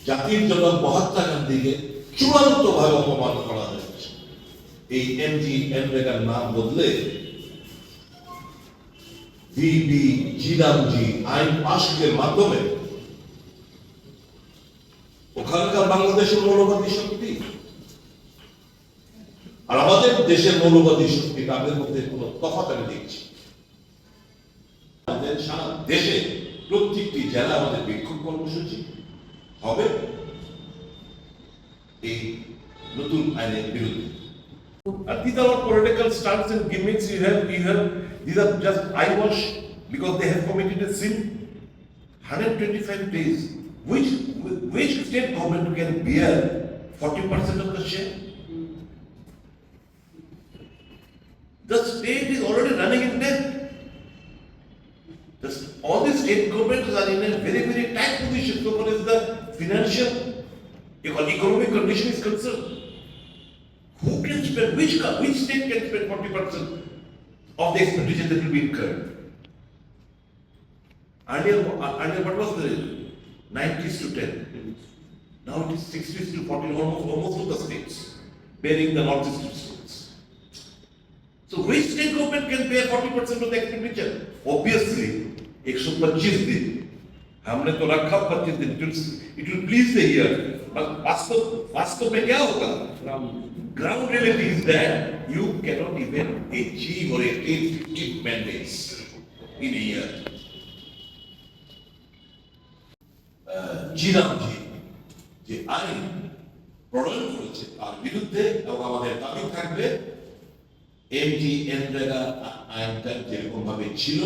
জাতির জনক মহাত্মা গান্ধীকে চূড়ান্তভাবে অপমান করা হয়েছে। এই এমজি এনরেগার নাম বদলে ভিবি জিরামজি আইন পাশের মাধ্যমে ওখানকার বাংলাদেশের মৌলবাদী শক্তি আর আমাদের দেশের মৌলবাদী শক্তি, তাদের মধ্যে কোনো তফাৎ আমি দেখছি। আমাদের সারা দেশে প্রত্যেকটি জেলা আমাদের বিক্ষোভ কর্মসূচি হবে এই নতুন আইনের বিরুদ্ধে। And these are all political stunts and gimmicks. These are just eyewash because they have committed a sin. 125 days. Which state government can bear 40% of the share? The state is already running in debt. All the state governments are in a very, very tight position so far as the financial, economic condition is concerned. Who can spend, which state can spend 40% of the expenditure that will be incurred? Earlier what was the 90s to 10? Now it is 60s to 40, almost all the states, bearing the northeastern states. So which state government can bear 40% of the expenditure? Obviously, 125 दिन, हमने तो रखा 25 दिन, it will please the ear, but वास्तव में क्या होगा? Ground reality is that you cannot even achieve or attain 15 mandates in a year. জিরামজি যে আইন প্রণয়ন করেছে তার বিরুদ্ধে এবং আমাদের দাবি থাকবে এমজি এনরেগা আইনটা যেরকম ভাবে ছিল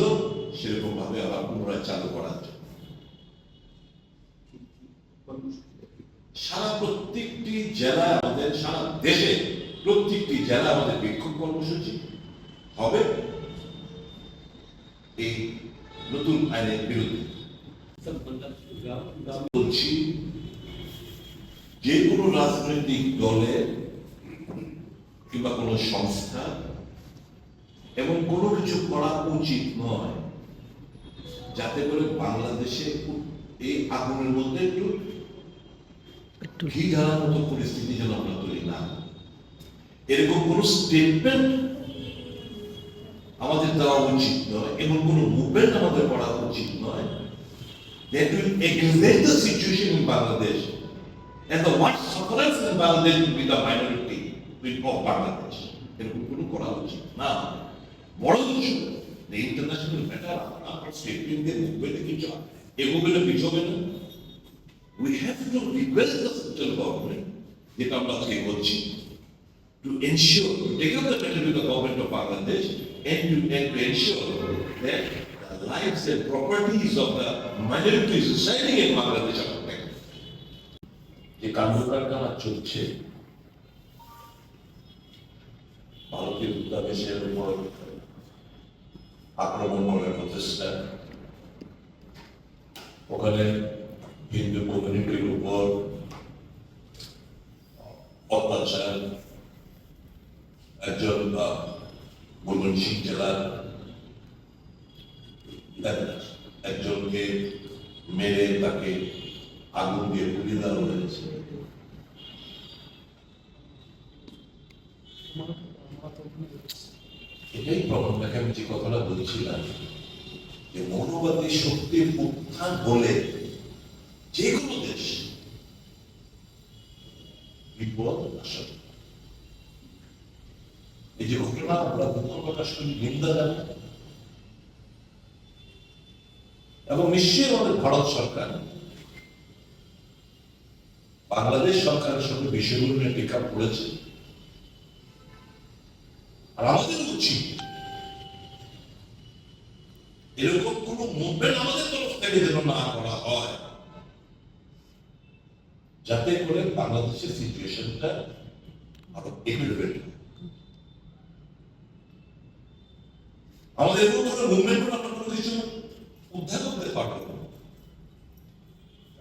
সেরকম ভাবে আবার পুনরায় চালু করার জন্য সারা প্রত্যেকটি জেলা আমাদের, সারা দেশে প্রত্যেকটি জেলা আমাদের বিক্ষোভ কর্মসূচি হবে এই নতুন আইনের বিরুদ্ধে। বলছি যে কোনো রাজনৈতিক দলের কিংবা কোনো সংস্থা এবং কোনো কিছু করা উচিত নয় যাতে করে বাংলাদেশে এই আগুনের মধ্যে একটু ঘি ঢালার মতো পরিস্থিতি যেন আমরা তৈরি না। এরকম কোন স্টেটমেন্ট আমাদের দেওয়া উচিত নয় এবং কোন মুভমেন্ট আমাদের করা উচিত নয় that will aggravate the situation in Bangladesh and the what sufferance in Bangladesh will be the minority of Bangladesh. এরকম কোনো করা উচিত না। বড় কিছু the international matter our statement দিয়ে মুভমেন্টে কিছু এগোবে পিছবে না। We have to request the central government যেটা আমরা আজকে বলছি to ensure, to take up the matter with the government of Bangladesh and to ensure that the lives and properties of the minorities residing in Bangladesh are protected. যে কার্যকারখানা চলছে ভারতীয় দূতাবাসের উপর আক্রমণ করার প্রচেষ্টা, ওখানে হিন্দু কমিউনিটির উপর অত্যাচার, একজন ময়মনসিংহ জেলার একজনকে মেরে তাকে আগুন দিয়ে পুড়িয়ে দেওয়া হয়েছে। এটাই প্রমাণ দেখে আমি যে কথাটা বলছিলাম যে মৌলবাদী শক্তির উত্থান হলে যে কোনো দেশ বিপদ আসে। এই যে ঘটনা আমরা দুঃখ প্রকাশ করি, নিন্দা জানাই এবং নিশ্চয়ই আমাদের ভারত সরকার বাংলাদেশ সরকারের সঙ্গে বিষয়গুলো নিয়ে টিকা পড়েছে। আর আমাদের উচিত এরকম কোন মুভমেন্ট আমাদের তরফ থেকে যেন না করা হয় যাতে করে বাংলাদেশের সিচুয়েশনটা আরো এলিভেট হয়। আমাদের এরকম কোনো মুভমেন্ট আমরা কোনো কিছু উদ্ধার করতে পারবো না।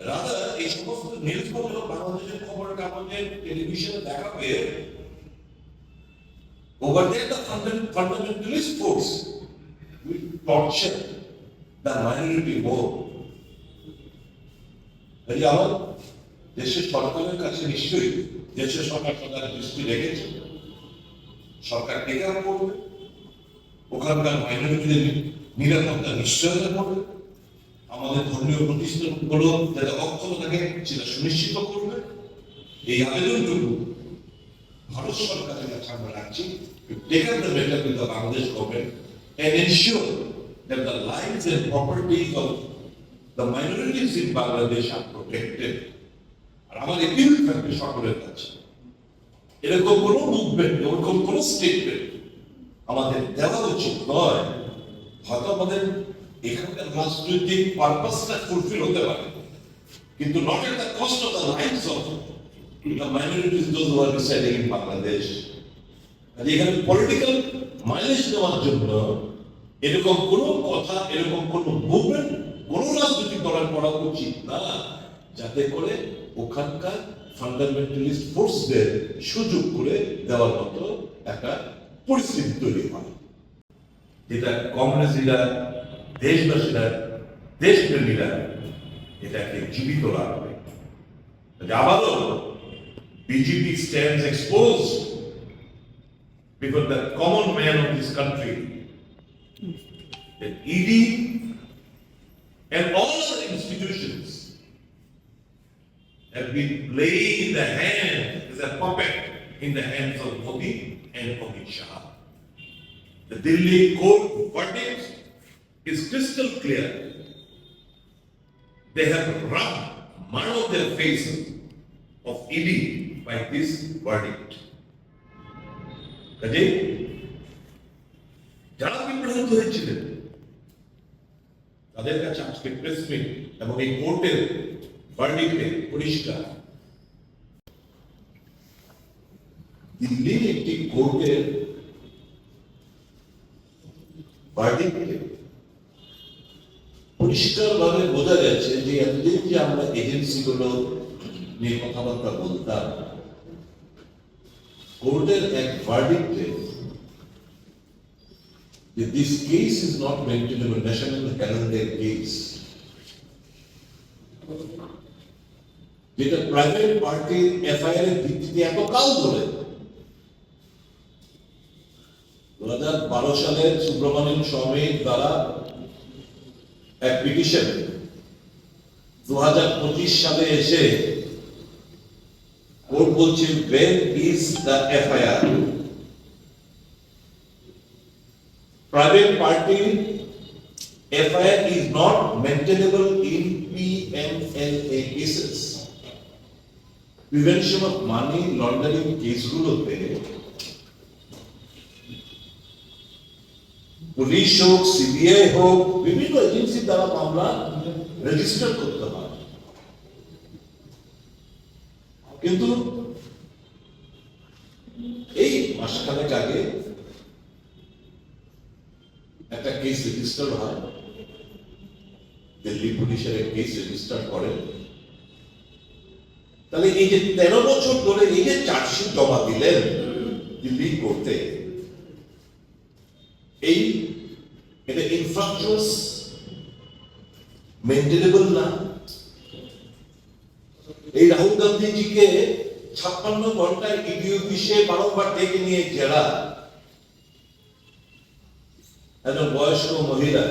রাদা এই সমস্ত নিউজ গুলো বাংলাদেশের খবরের কাগজে টেলিভিশনে দেখাবে over there the fundamentalist force will torture the minority more. দেশের সরকারের কাছে নিশ্চয়ই দেশের সরকার তাদের দৃষ্টি রেখেছে, সরকার টেক আপ করবে, ওখানকার মাইনরিটিদের নিরাপত্তা নিশ্চয়তা করবে, আমাদের ধর্মীয় প্রতিষ্ঠানগুলো যাতে অক্ষত থাকে সেটা সুনিশ্চিত করবে। এই আবেদনটুকু ভারত সরকারের কাছে আমরা রাখছি, take up the matter with the Bangladesh government and ensure that the lives and properties of the minorities in Bangladesh are protected. আর আমার এপিল থাকবে সকলের কাছে, এরকম কোনো মুভমেন্ট, এরকম কোনো স্টেটমেন্ট আমাদের দেওয়া উচিত নয়। হয়তো আমাদের এখানকার রাজনৈতিক পারপাসটা ফুলফিল হতে পারে, কিন্তু not at the cost of the lives of the minorities those who are residing in Bangladesh. আর এখানে পলিটিক্যাল মাইলেজ দেওয়ার জন্য এরকম কোনো কথা, এরকম কোনো মুভমেন্ট কোনো রাজনৈতিক দলের করা উচিত না, যাতে করে ওখানকার ফান্ডামেন্টালিস্ট ফোর্সদের সুযোগ করে দেওয়ার মতো একটা পরিস্থিতি তৈরি হয়, যেটা কমিউনিস্টরা, দেশবাসীরা, দেশপ্রেমীরা এটাকে জীবিত রাখবে। আবারও BJP stands exposed before the common man of this country that ED and all other institutions have been playing the hand as a puppet in the hands of Modi and Amit Shah. The Delhi court verdict is crystal clear. They have rubbed mud on their face of ED by this verdict. কাজে যারা বিভ্রান্ত হয়েছিলেন তাদের কাছে আজকে press meet এবং এই কোর্টের ভার্ডিক্টে পরিষ্কার, দিল্লির একটি কোর্টের ভার্ডিক্টে পরিষ্কারভাবে বোঝা যাচ্ছে যে এতদিন যে আমরা এজেন্সিগুলো নিয়ে কথাবার্তা বলতাম, কোর্টের এক ভার্ডিক্টে that this case is not maintainable national calendar case, যেটা প্রাইভেট পার্টির এফআইআর এর ভিত্তিতে এত কাল ধরে 2012 সালের সুব্রমণিয়াম স্বামীর দ্বারা এক পিটিশন 2025 সালে এসে কোর্ট বলছে when is the FIR? Private party FIR is not maintainable in PMLA cases. Prevention of money laundering কেসগুলোতে পুলিশ হোক, সিবিআই হোক, বিভিন্ন এজেন্সির দ্বারা মামলা রেজিস্টার করতে হয়, কিন্তু এই মাসখানেক আগে একটা কেস রেজিস্টার হয়, দিল্লি পুলিশের কেস রেজিস্টার করে। তাহলে এই যে 13 বছর ধরে এই যে চার্জশিট জমা দিলেন দিল্লি কোর্টে, এই এটা ইনফ্রাস্ট্রাকচার মেইনটেনেবল না। এই রাহুল গান্ধীজিকে 56 ঘন্টায় ইডি অফিসে বারংবার ডেকে নিয়ে জেরা, একজন বয়স্ক মহিলা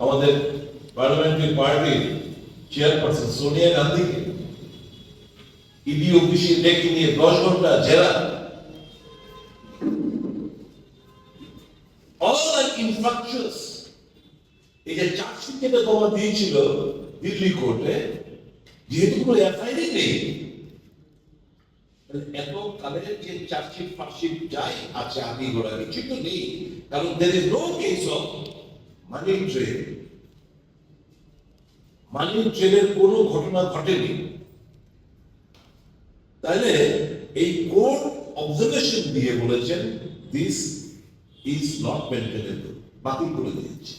আমাদের পার্লামেন্টারি পার্টির চেয়ারপারসন সোনিয়া গান্ধীকে ইডি অফিসে ডেকে নিয়ে 10 ঘন্টা জেরা। All are infractions. এই যে চার্জশিট যেটা জমা দিয়েছিল দিল্লি কোর্টে, যেহেতু কোনো এফআইআর নেই, এত কালের যে চার্জশিট ফার্কশিট যাই আছে আগে গোড়া কিছু তো নেই, কারণ there is no case of money trail. মানি ট্রেনের কোনো ঘটনা ঘটেনি। তাহলে এই কোর্ট অবজারভেশন দিয়ে বলেছেন দিস ইজ নট মেইনটেনেবল, বাতিল করে দিয়েছে।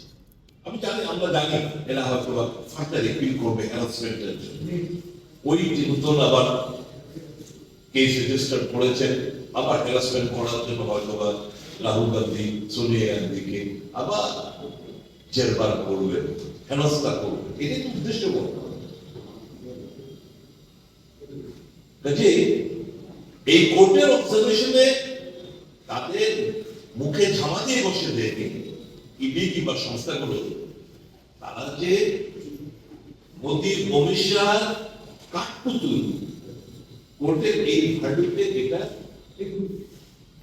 আমি জানি, আমরা জানি এরা হয়তো ফার্দার এপিল করবে হ্যারাসমেন্টের জন্য, ওই নতুন আবার কেস রেজিস্টার করেছেন, আবার হ্যারাসমেন্ট করার জন্য হয়তো বা রাহুল গান্ধী সোনিয়া গান্ধীকে আবার জেরবার করবে, হেনস্থা করবে, এটাই তো উদ্দেশ্য করতে হবে। যে এই কোর্টের অবজারভেশনে তাদের মুখে ঝামা দিয়ে বসে দেয়নি ইডি কিংবা সংস্থাগুলো, তারা যে মোদির ভবিষ্যৎ কাঠপুতুল কোর্টের এই ভার্ডিক্টে এটা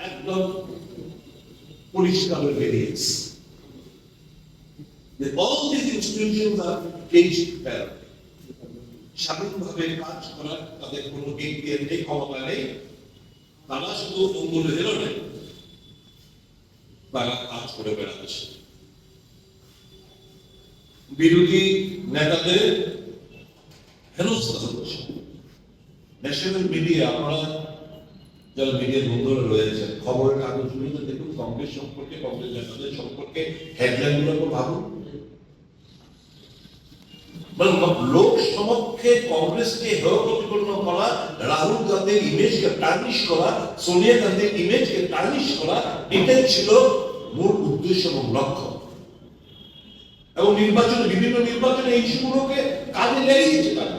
একদম পরিষ্কার হয়ে বেরিয়েছে। All these institutions are caged fair. স্বাধীনভাবে কাজ করার তাদের কোনো এখতিয়ার নেই, ক্ষমতা নেই। তারা শুধু অঙ্গুল হেরোনে তারা কাজ করে বেড়াচ্ছে। বিরোধী নেতাদের হেনস্থা হচ্ছে। ন্যাশনাল মিডিয়া, আপনারা যারা মিডিয়ার বন্ধুরা রয়েছেন, খবরের কাগজগুলোতে দেখুন কংগ্রেস সম্পর্কে, কংগ্রেস নেতাদের সম্পর্কে হেডলাইন গুলো ভাবুন। লোক সমক্ষে কংগ্রেসকে হেয় প্রতিপন্ন করা, রাহুল গান্ধীর ইমেজকে টার্নিশ করা, সোনিয়া গান্ধীর ইমেজকে টার্নিশ করা, এটাই ছিল মূল উদ্দেশ্য এবং লক্ষ্য। এবং নির্বাচনে, বিভিন্ন নির্বাচনে এই ইস্যুগুলোকে কাজে লেগেছে তারা।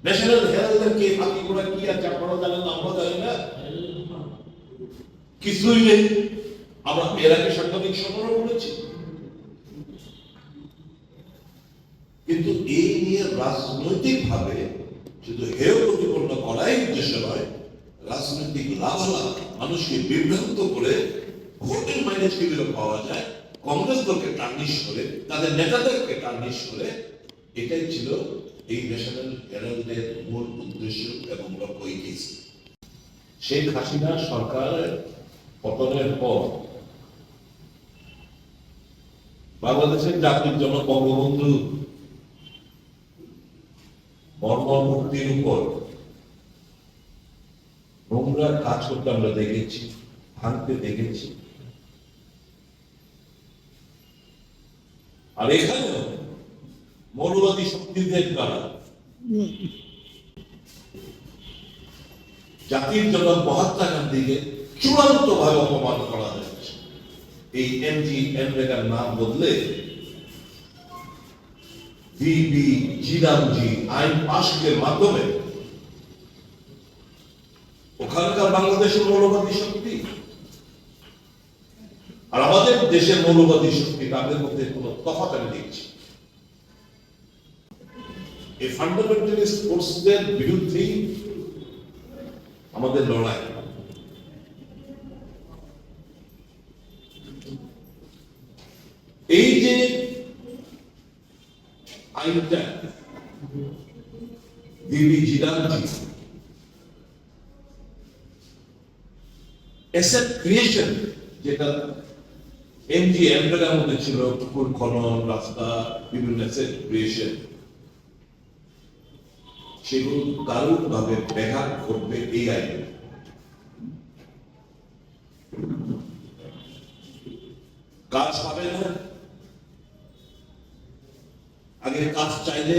ন্যাশনাল হেরাল্ডের কে ফাঁকি করা কি আছে আপনারা জানেন না, আমরা জানি না, কিছুই নেই। আমরা এর আগে সাংবাদিক সম্মেলন করেছি। কিন্তু এই নিয়ে রাজনৈতিক ভাবে শুধু হেয় প্রতিপন্ন করাই উদ্দেশ্য নয়, রাজনৈতিক লাভালাভ মানুষকে বিভ্রান্ত করে ভোটের মাইলেজ কিভাবে পাওয়া যায়, কংগ্রেস দলকে টার্নিশ করে, তাদের নেতাদেরকে টার্নিশ করে, এটাই ছিল এই ন্যাশনাল হেরাল্ডের মূল উদ্দেশ্য এবং লক্ষ্য। শেখ হাসিনা সরকারের পতনের পর বাংলাদেশের জাতির জন্য বঙ্গবন্ধু মর্মমূর্তির উপর নোংরা কাজ করতে আমরা দেখেছি, ভাঙতে দেখেছি। আর এখানেও মৌলবাদী শক্তিদের দ্বারা জাতির জন্য মহাত্মা গান্ধীকে চূড়ান্ত ভাবে অপমান করা হয়েছে। এই এমজি এনরেগার নাম বদলে বিবি জিরামজি আইন পাশের মাধ্যমে ওখানকার বাংলাদেশের মৌলবাদী শক্তি আর আমাদের দেশের মৌলবাদী শক্তি, তাদের মধ্যে কোনো তফাৎ আমি দেখছি। এই ফান্ডামেন্টালিস্ট ফোর্সদের বিরুদ্ধেই আমাদের লড়াই। এই যে আইনটা বিবি জিরামজি অ্যাসেট ক্রিয়েশন, যেটা এমজি এমপ্লয়ের মধ্যে ছিল, পুকুর খনন, রাস্তা, বিভিন্ন অ্যাসেট ক্রিয়েশন, সেগুলো দারুণ ভাবে ব্যাঘাত করবে এই আইন। কাজ পাবে না। আগে কাজ চাইলে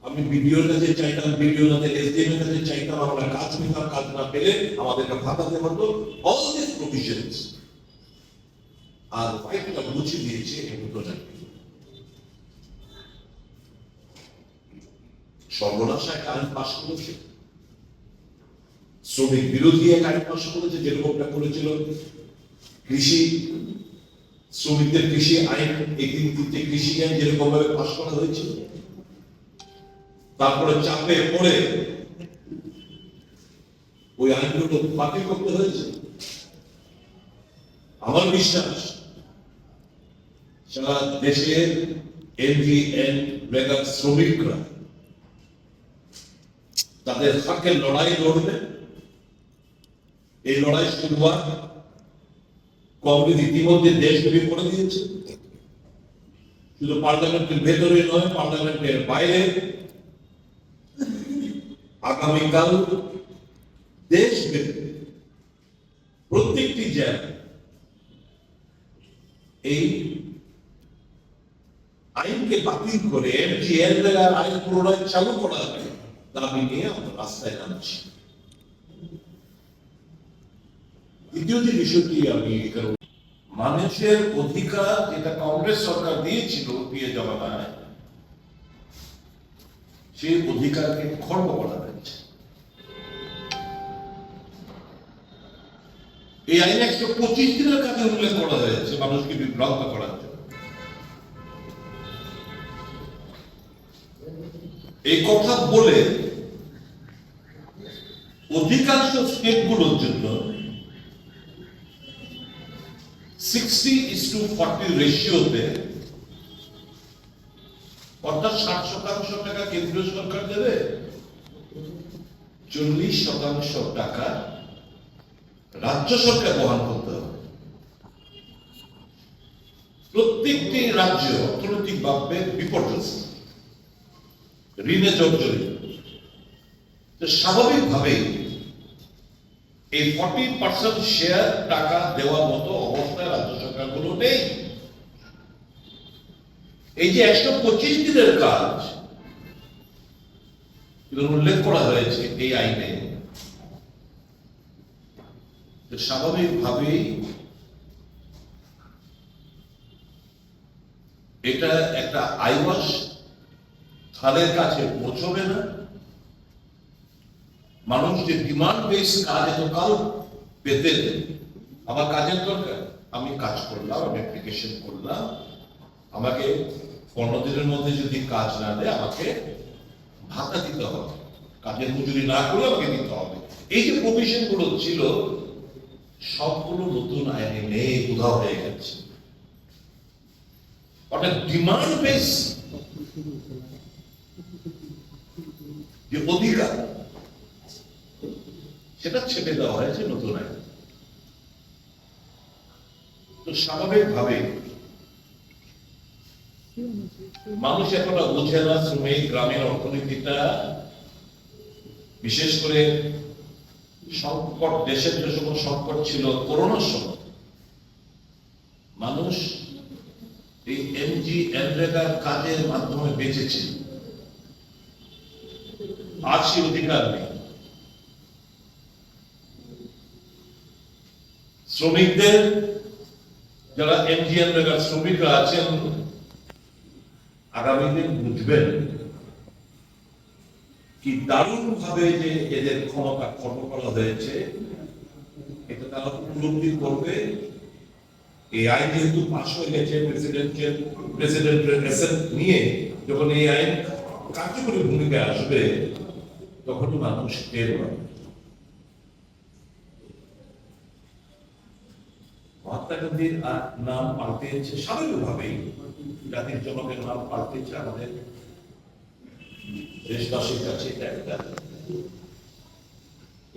আমি বিডিওর কাছে চাইতাম, বিডিও না দিলে এসডিএম এর কাছে চাইতাম, আমরা কাজ পেতাম, কাজ না পেলে আমাদেরকে ভাতা দেওয়া হতো। অল দিস প্রভিশনস আর ফাইটটা মুছে দিয়েছে এগুলো না। সর্বনাশা এক আইন পাশ করেছে, শ্রমিক বিরোধী এক আইন পাশ করেছে, যেরকমটা করেছিল কৃষি শ্রমিকদের কৃষি আইন, একদিন কৃষি আইন যেরকম ভাবে পাশ করা হয়েছিল, তারপরে চাপে পড়ে ওই আইনগুলো বাতিল করতে হয়েছে। আমার বিশ্বাস সারা দেশের এমজিএন মেগা শ্রমিকরা তাদের হকের লড়াই লড়বে। এই লড়াই শুরুয়াত কংগ্রেস ইতিমধ্যে দেশব্যাপী করে দিয়েছে, শুধু পার্লামেন্টের ভেতরে নয়, পার্লামেন্টের বাইরে। আগামীকাল দেশব্যাপী প্রত্যেকটি জায়গায় এই আইনকে বাতিল করে এমজিএন আইন পুনরায় চালু করা হবে দাবি নিয়ে আমরা রাস্তায় নামছি। দ্বিতীয় যে বিষয়টি আমি মানুষের অধিকার যেটা কংগ্রেস সরকার দিয়েছিল দিয়ে জমানায়, সেই অধিকারকে খর্ব করা হয়েছে। এই আইনে 125 দিনের কাজে উল্লেখ করা হয়েছে মানুষকে বিভ্রান্ত করার জন্য। এই কথা বলে অধিকাংশ স্টেটগুলোর জন্য 60:40 রেশিওতে, অর্থাৎ 60% টাকা কেন্দ্রীয় সরকার দেবে, 40% টাকা রাজ্য সরকার বহন করতে হবে। প্রত্যেকটি রাজ্য অর্থনৈতিকভাবে বিপর্যস্ত, ঋণে জর্জরিত। স্বাভাবিকভাবেই এই 40% শেয়ার টাকা দেওয়ার মতো অবস্থায় রাজ্য সরকারগুলো নেই। এই যে 125 দিনের কাজ উল্লেখ করা হয়েছে এই আইনে, স্বাভাবিকভাবেই এটা একটা আইওয়াস থালের কাছে পৌঁছবে না। মানুষ যে ডিমান্ড বেস কাজ এতকাল পেতেন, আমার কাজের দরকার, আমি কাজ করলাম, আমি অ্যাপ্লিকেশন করলাম, আমাকে 15 দিনের মধ্যে যদি কাজ না দেয় আমাকে ভাতা দিতে হবে, কাজের মজুরি না করলে আমাকে দিতে হবে। এই যে প্রভিশন গুলো ছিল সবগুলো নতুন আইনে নেই, উধাও হয়ে গেছে। অর্থাৎ ডিমান্ড বেস যে অধিকার, সেটা ছেড়ে দেওয়া হয়েছে নতুন আইনে। তো স্বাভাবিকভাবে মানুষ এতটা বোঝে না শ্রমিক, গ্রামীণ অর্থনীতিটা, বিশেষ করে সংকট, দেশের যে সময় সংকট ছিল করোনার সময়, মানুষ এই এনরেগার কাজের মাধ্যমে বেঁচেছিল। আজ সেই অধিকার নেই। শ্রমিকদের, যারা এনরেগার শ্রমিকরা আছেন, আগামী দিন বুঝবেন কি দারুণ ভাবে যে এদের ক্ষমতা খর্ব করা হয়েছে, এটা তারা উপলব্ধি করবে। এই আইন যেহেতু পাশ হয়ে গেছে, প্রেসিডেন্টের এসেন্ট নিয়ে যখন এই আইন কার্যকরী ভূমিকায় আসবে, তখনই মানুষ টের পাবে। মহাত্মা গান্ধীর নাম পাল্টেছে স্বাভাবিকভাবেই, জাতির জনকের নাম পাল্টেছে, আমাদের দেশবাসীর কাছে এটা একটা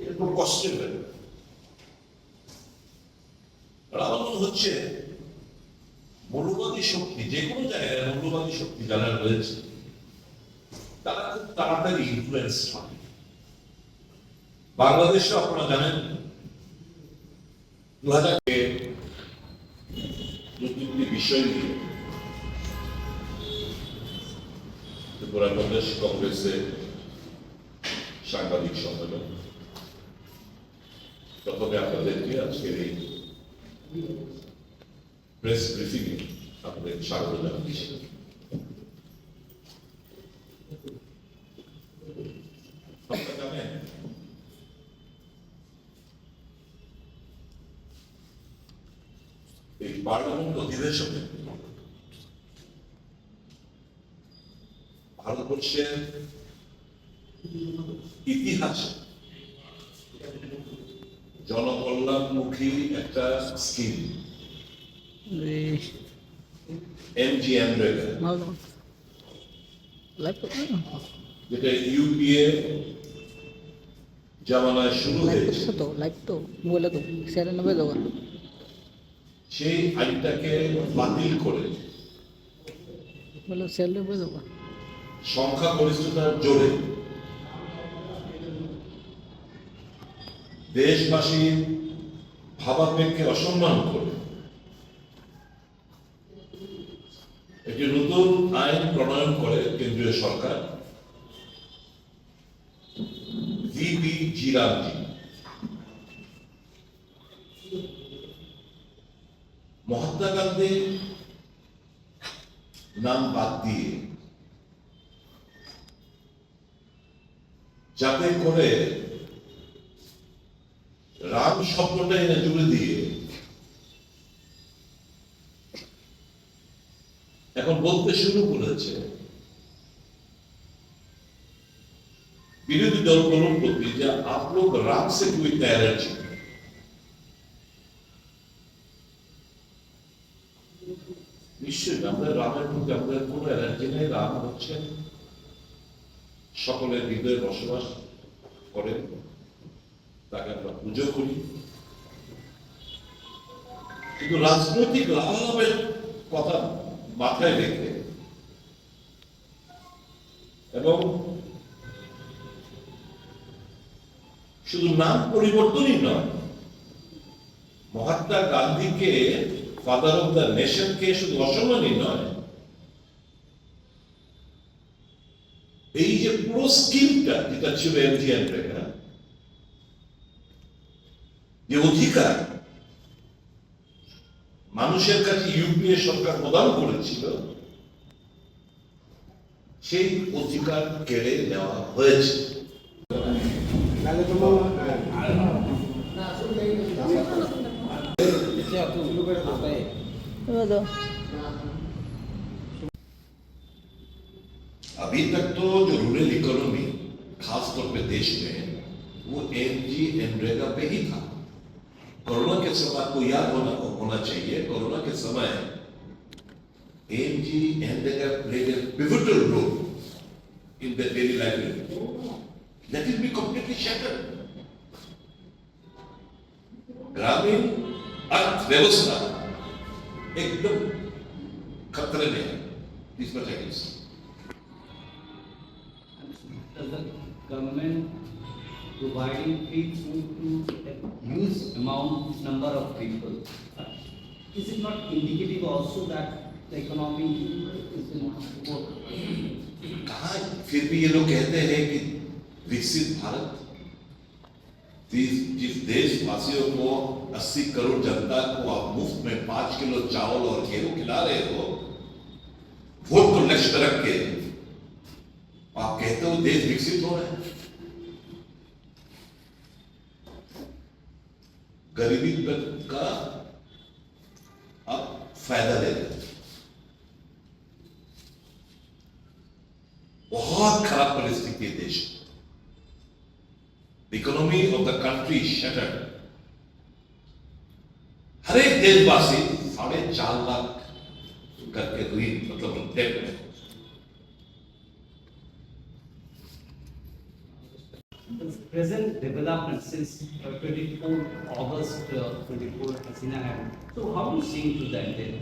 এরকম কষ্টের ব্যাপার। আমার মনে হচ্ছে মৌলবাদী শক্তি, যে কোনো জায়গায় মৌলবাদী শক্তি যারা রয়েছে, তারা খুব তাড়াতাড়ি ইনফ্লুয়েন্স হয়। বাংলাদেশে আপনারা জানেন 2000 দুটি বিষয় নিয়ে বাংলাদেশ কংগ্রেসের সাংবাদিক সম্মেলন, প্রথমে আপনাদেরকে আজকের এই প্রেস ব্রিফিং এ আপনাদের স্বাগত জানাচ্ছি। আপনারা জানেন এই পার্লামেন্ট অধিবেশনে ভারতবর্ষের ইতিহাসে জনকল্যাণমুখী একটা স্কিম এমজিএনরেগা, যেটা ইউপিএ জামানায় শুরু হয়েছে, সেই আইনটাকে বাতিল করে সংখ্যাগরিষ্ঠতার জোরে দেশবাসীর ভাবাবেগকে অসম্মান করে একটি নতুন আইন প্রণয়ন করে কেন্দ্রীয় সরকার, ভিপি জিরামজি। মহাত্মা গান্ধীর নাম বাদ দিয়ে যাতে করে রাম শব্দটা এনে জুড়ে দিয়ে এখন বলতে শুরু করেছে বিরোধী দলগুলোর প্রতি যে आप लोग राम से कोई एलर्जी নিশ্চয়ই আমরা রামের প্রতি আমাদের কোনো এলার্জি নেই। রাম হচ্ছে সকলের হৃদয়ে বসবাস করেন, তাকে আমরা পুজো করি, কিন্তু রাজনৈতিক লাভের কথা মাথায় রেখে এবং শুধু নাম পরিবর্তনই নয়, মহাত্মা গান্ধীকে ফাদার অফ দ্য নেশনকে শুধু অসম্মানই নয়, এই যে পুরো স্কিমটা যেটা ছিল এমজিএনরেগা, যে অধিকার মানুষের কাছে ইউপিএ সরকার প্রদান করেছিল, সেই অধিকার কেড়ে নেওয়া হয়েছে। अभी तक तो जो रूरल इकोनॉमी खास तौर पे देश में वो एमजी एनरेगा पे ही था। कोरोना के समय आपको याद होना चाहिए, कोरोना के समय MG NREGA played a pivotal role in the daily life. That will be completely shattered. ग्रामीण अर्थव्यवस्था एकदम खतरे में है इस वजह से। Does the government providing free food to a huge number of people? Is it not indicative also that the economy is in support? कहा फिर भी ये लोग कहते हैं कि विकसित भारत, जिस देशवासियों को 80 करोड़ जनता को आप मुफ्त में 5 किलो चावल और गेहूं खिला रहे हो, वोट को लक्ष्य रख के आप कहते हो देश विकसित हो रहा है। गरीबी का आप फायदा ले रहे हैं। बहुत खराब परिस्थिति है देश। The economy of the country is shattered. हर एक देशवासी 4.5 लाख करके ऋण मतलब डेट में। The present development since 24 August 24 Hasina had. So how do you see to that then?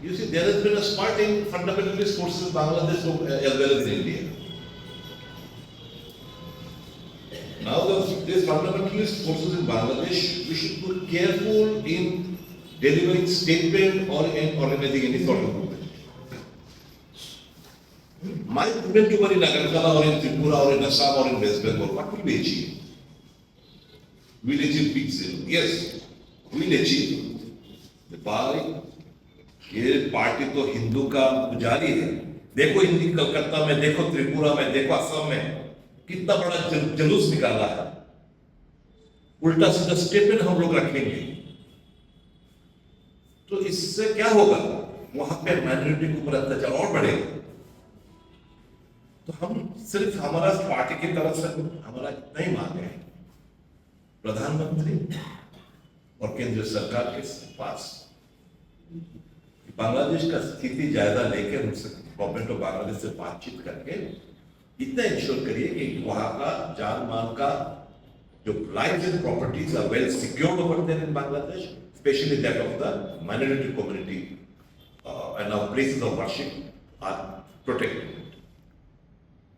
You see, there has been a spurt in fundamentalist forces in Bangladesh as well as in India. Now, these fundamentalist forces in Bangladesh, we should be careful in delivering statement or in organizing any sort of movement. My movement to in Agartala or in Tripura or in Assam or in West Bengal, what will we achieve? We'll achieve big zero. Yes, we'll achieve. By ये party तो हिंदू का पुजारी है। देखो हिंदी कलकत्ता में, देखो त्रिपुरा में, देखो असम में कितना बड़ा जुलूस निकाला है। उल्टा सीधा स्टेटमेंट हम लोग रखेंगे तो इससे क्या होगा? वहां पे माइनॉरिटी के ऊपर अत्याचार और बढ़ेगा। तो हम सिर्फ हमारा पार्टी की तरफ से हमारा इतना ही मांग है, प्रधानमंत्री और केंद्र सरकार के पास बांग्लादेश का स्थिति जायजा लेकर उनसे गवर्नमेंट ऑफ बांग्लादेश से बातचीत करके इतना इंश्योर करिए कि वहां का जान मान का जो life and properties are well secured over there in Bangladesh, specially that of the minority community and our places of worship are protected.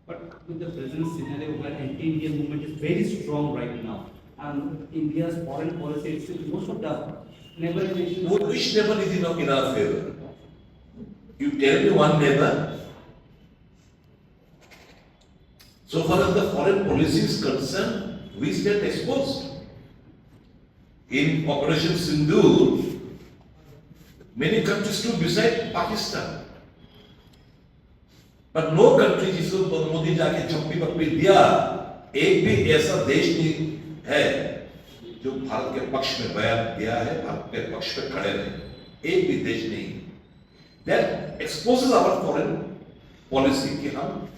But with the present scenario where anti-Indian movement is very strong right now, and India's foreign policy is most of the neighbor nations. Which neighbor is in our favor? You tell me one neighbor. So far as the foreign policy is concerned, we stand exposed. In Operation Sindoor, many countries stood beside Pakistan. पर no country जिसको मोदी जाके झप्पी पप्पी दिया, एक भी ऐसा देश नहीं है जो भारत के पक्ष में बयान दिया है, भारत के पक्ष में खड़े रहे, एक भी देश नहीं। That exposes our foreign policy कि हम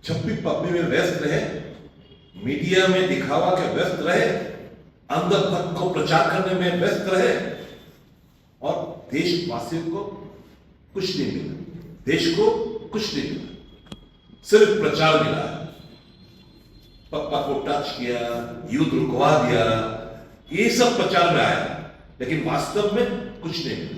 झप्पी पप्पी में व्यस्त रहे, मीडिया में दिखावा के व्यस्त रहे, अंदर तक को प्रचार करने में व्यस्त रहे और देशवासियों को कुछ नहीं मिला, देश को कुछ नहीं मिला, सिर्फ प्रचार मिला है। पप्पा को टच किया, युद्ध रुकवा दिया, ये सब प्रचार में आया, लेकिन वास्तव में कुछ नहीं मिला।